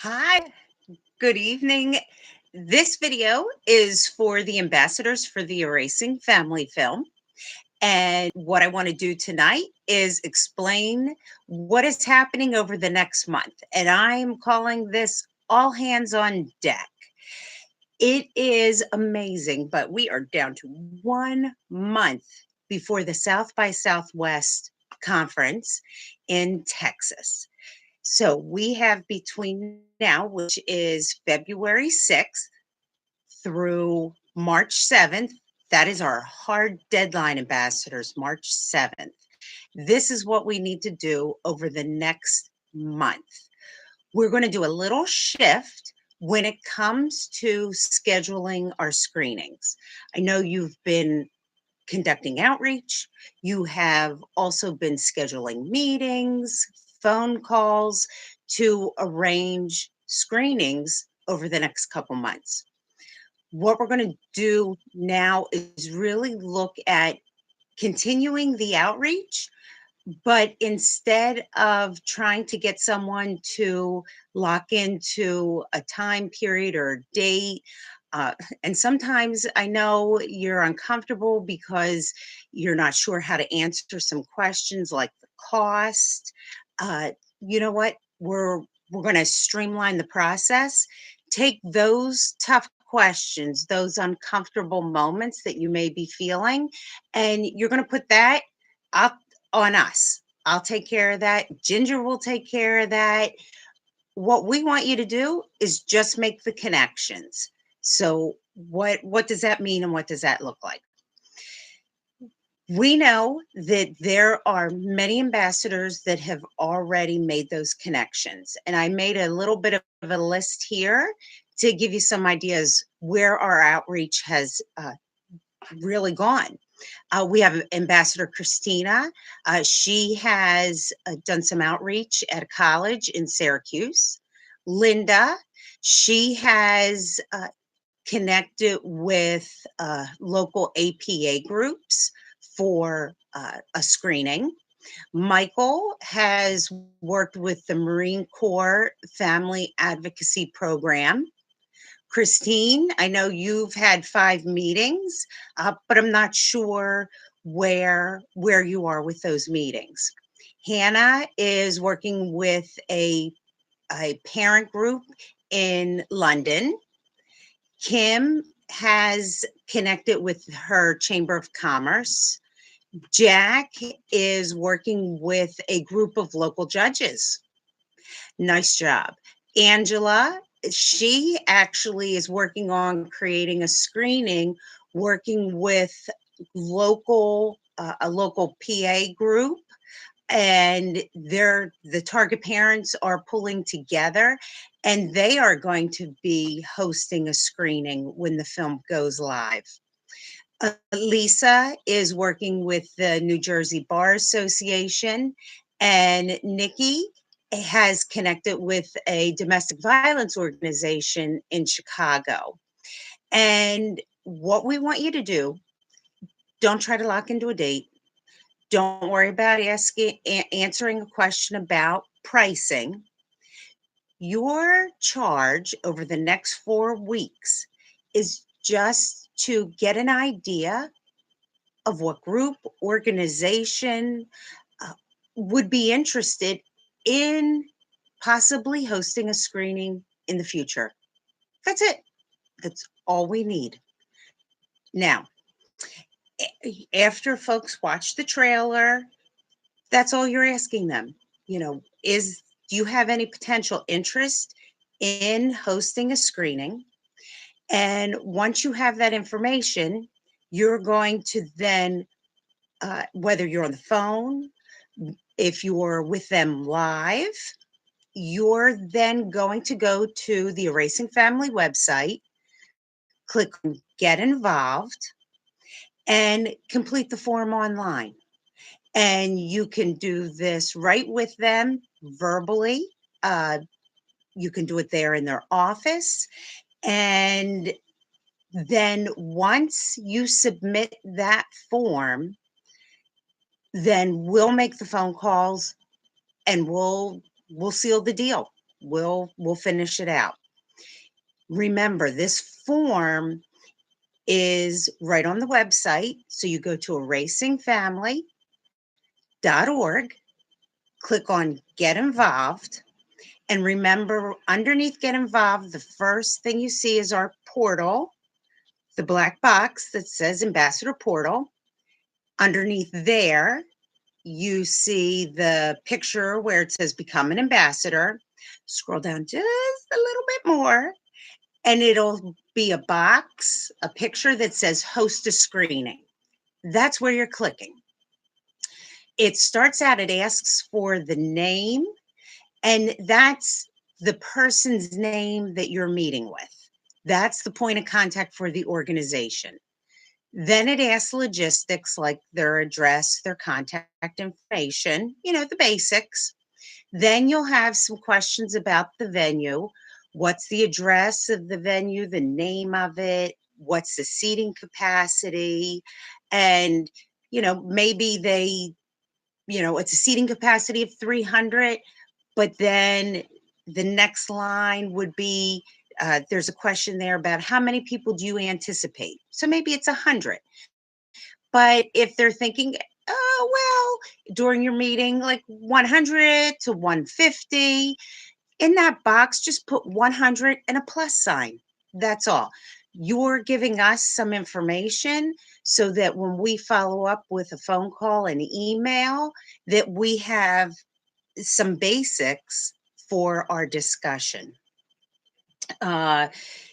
Hi, good evening. This video is for the ambassadors for the Erasing Family film. And what I want to do tonight is explain what is happening over the next month. And I'm calling this All Hands on Deck. It is amazing, but we are down to 1 month before the South by Southwest conference in Texas. So we have between now, which is February 6th through March 7th. That is our hard deadline, ambassadors, March 7th. This is what we need to do over the next month. We're going to do a little shift when it comes to scheduling our screenings. I know you've been conducting outreach. You have also been scheduling meetings, phone calls to arrange screenings over the next couple months. What we're going to do now is really look at continuing the outreach, but instead of trying to get someone to lock into a time period or a date, uh, and sometimes I know you're uncomfortable because you're not sure how to answer some questions like the cost. Uh, you know what? We're going to streamline the process. Take those tough questions, those uncomfortable moments that you may be feeling, and you're going to put that up on us. I'll take care of that. Ginger will take care of that. What we want you to do is just make the connections. So what does that mean and what does that look like? We know that there are many ambassadors that have already made those connections. And I made a little bit of a list here to give you some ideas where our outreach has really gone. We have Ambassador Christina. She has done some outreach at a college in Syracuse. Linda, she has connected with local APA groups for a screening. Michael has worked with the Marine Corps Family Advocacy Program. Christine, I know you've had 5 meetings, but I'm not sure where you are with those meetings. Hannah is working with a parent group in London. Kim has connected with her Chamber of Commerce. Jack is working with a group of local judges. Nice job. Angela, she actually is working on creating a screening, working with a local PA group, and the target parents are pulling together, and they are going to be hosting a screening when the film goes live. Lisa is working with the New Jersey Bar Association, and Nikki has connected with a domestic violence organization in Chicago. And what we want you to do, don't try to lock into a date. Don't worry about answering a question about pricing. Your charge over the next 4 weeks is just to get an idea of what group, organization uh, would be interested in possibly hosting a screening in the future. That's it. That's all we need. Now, after folks watch the trailer, that's all you're asking them. Do you have any potential interest in hosting a screening? And once you have that information, you're going to then, whether you're on the phone, if you're with them live, you're then going to go to the Erasing Family website, click on Get Involved, and complete the form online. And you can do this right with them verbally. Uh, you can do it there in their office. And then once you submit that form, then we'll make the phone calls and we'll seal the deal. We'll finish it out. Remember, this form is right on the website. So you go to erasingfamily.org, click on Get Involved, and remember, underneath Get Involved, the first thing you see is our portal, the black box that says Ambassador Portal. Underneath there, you see the picture where it says Become an Ambassador. Scroll down just a little bit more, and it'll be a box, a picture that says Host a Screening. That's where you're clicking. It starts out, it asks for the name, and that's the person's name that you're meeting with. That's the point of contact for the organization. Then it asks logistics like their address, their contact information, the basics. Then you'll have some questions about the venue. What's the address of the venue, the name of it? What's the seating capacity? And, maybe it's a seating capacity of 300, but then the next line would be there's a question there about how many people do you anticipate? So maybe it's 100. But if they're thinking, oh, well, during your meeting, like 100 to 150, in that box, just put 100 and a plus sign. That's all. You're giving us some information so that when we follow up with a phone call and email, that we have some basics for our discussion.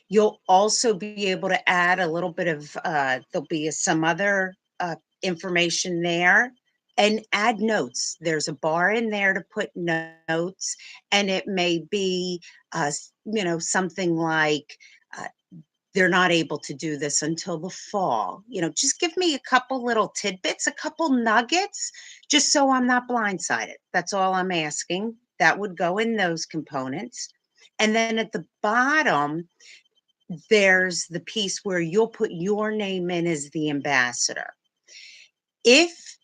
You'll also be able to add a little bit of, there'll be some other information there, and add notes. There's a bar in there to put notes, and it may be, something like, uh, they're not able to do this until the fall. Just give me a couple little tidbits, a couple nuggets, just so I'm not blindsided. That's all I'm asking. That would go in those components. And then at the bottom, there's the piece where you'll put your name in as the ambassador. If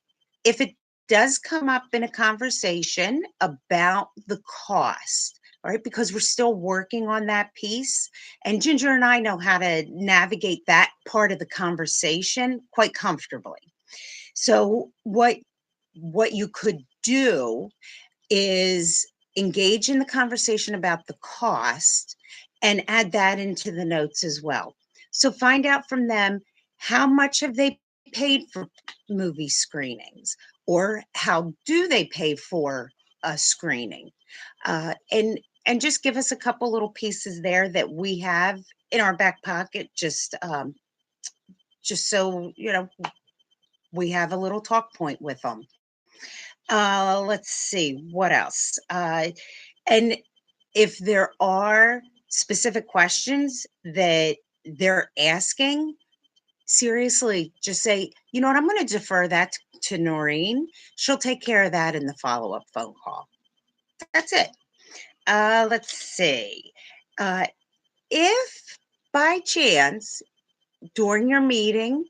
it does come up in a conversation about the cost, right? Because we're still working on that piece, and Ginger and I know how to navigate that part of the conversation quite comfortably. So what you could do is engage in the conversation about the cost and add that into the notes as well. So find out from them, how much have they paid for movie screenings, or how do they pay for a screening? And just give us a couple little pieces there that we have in our back pocket, just so we have a little talk point with them. Let's see what else. And if there are specific questions that they're asking, seriously, just say, you know what, I'm going to defer that to Noreen. She'll take care of that in the follow-up phone call. That's it. Let's see. If by chance during your meeting,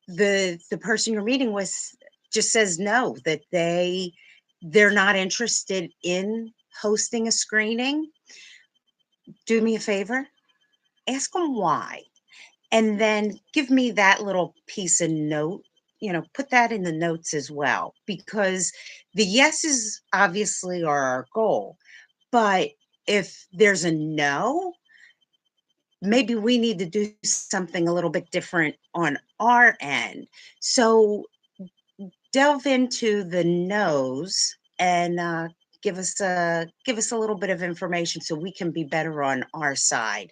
the person you're meeting with just says no, that they're not interested in hosting a screening, do me a favor, ask them why, and then give me that little piece of note. Put that in the notes as well, because the yeses obviously are our goal, but if there's a no, maybe we need to do something a little bit different on our end. So delve into the no's and give us a little bit of information so we can be better on our side.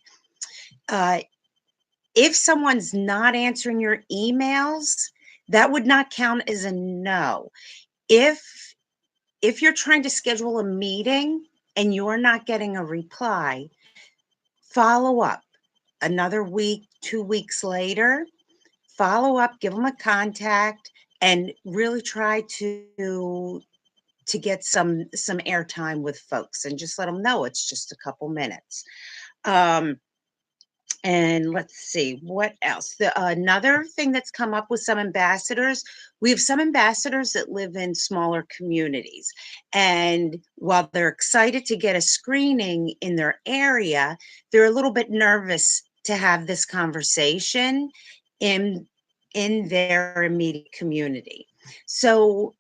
If someone's not answering your emails, that would not count as a no. If you're trying to schedule a meeting and you're not getting a reply, follow up another week, 2 weeks later. Follow up, give them a contact, and really try to get some airtime with folks, and just let them know it's just a couple minutes. And let's see what else. Another thing that's come up with some ambassadors, we have some ambassadors that live in smaller communities. And while they're excited to get a screening in their area, they're a little bit nervous to have this conversation in their immediate community. So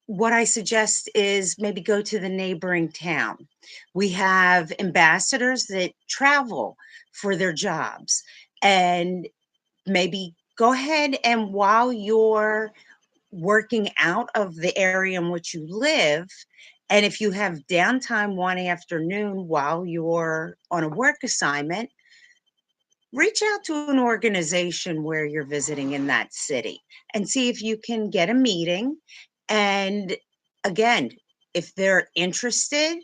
what I suggest is maybe go to the neighboring town. We have ambassadors that travel for their jobs, and maybe go ahead and while you're working out of the area in which you live, and if you have downtime one afternoon while you're on a work assignment, reach out to an organization where you're visiting in that city and see if you can get a meeting. And again, if they're interested,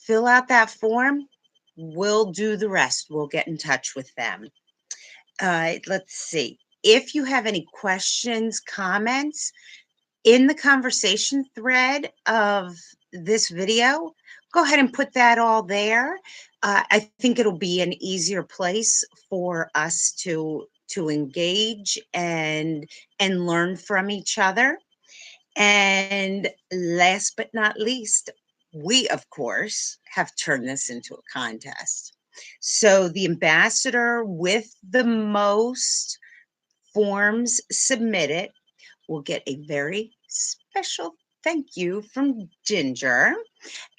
fill out that form. We'll do the rest. We'll get in touch with them. Let's see. If you have any questions, comments, in the conversation thread of this video, go ahead and put that all there. I think it'll be an easier place for us to engage and learn from each other. And last but not least, we of course have turned this into a contest. So the ambassador with the most forms submitted will get a very special thank you from Ginger.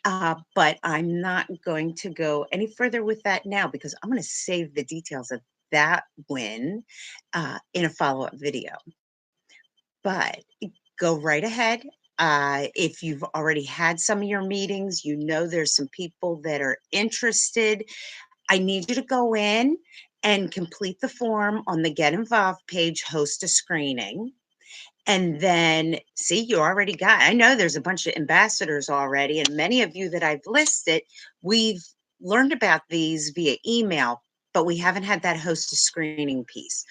But I'm not going to go any further with that now because I'm going to save the details of that win in a follow up video. But go right ahead. If you've already had some of your meetings, you know there's some people that are interested. I need you to go in and complete the form on the Get Involved page, host a screening. And then, see, you already got, I know there's a bunch of ambassadors already, and many of you that I've listed, we've learned about these via email, but we haven't had that host a screening piece.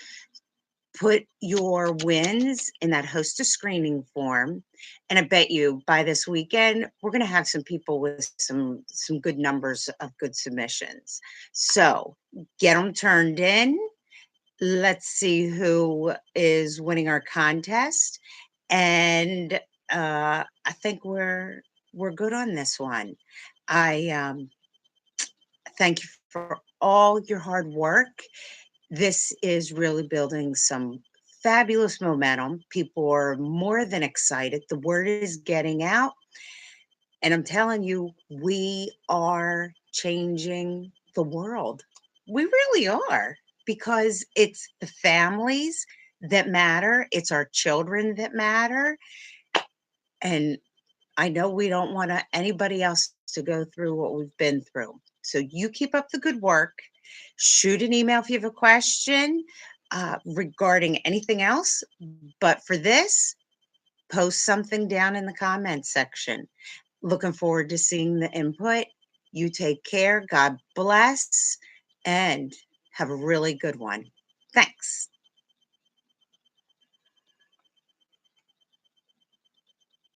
Put your wins in that host a screening form, and I bet you by this weekend we're going to have some people with some good numbers of good submissions. So get them turned in. Let's see who is winning our contest, and I think we're good on this one. I thank you for all your hard work. This is really building some fabulous momentum. People are more than excited. The word is getting out. And I'm telling you, we are changing the world. We really are, because it's the families that matter, it's our children that matter. And I know we don't want anybody else to go through what we've been through. So you keep up the good work. Shoot an email if you have a question regarding anything else. But for this, post something down in the comments section. Looking forward to seeing the input. You take care. God bless. And have a really good one. Thanks.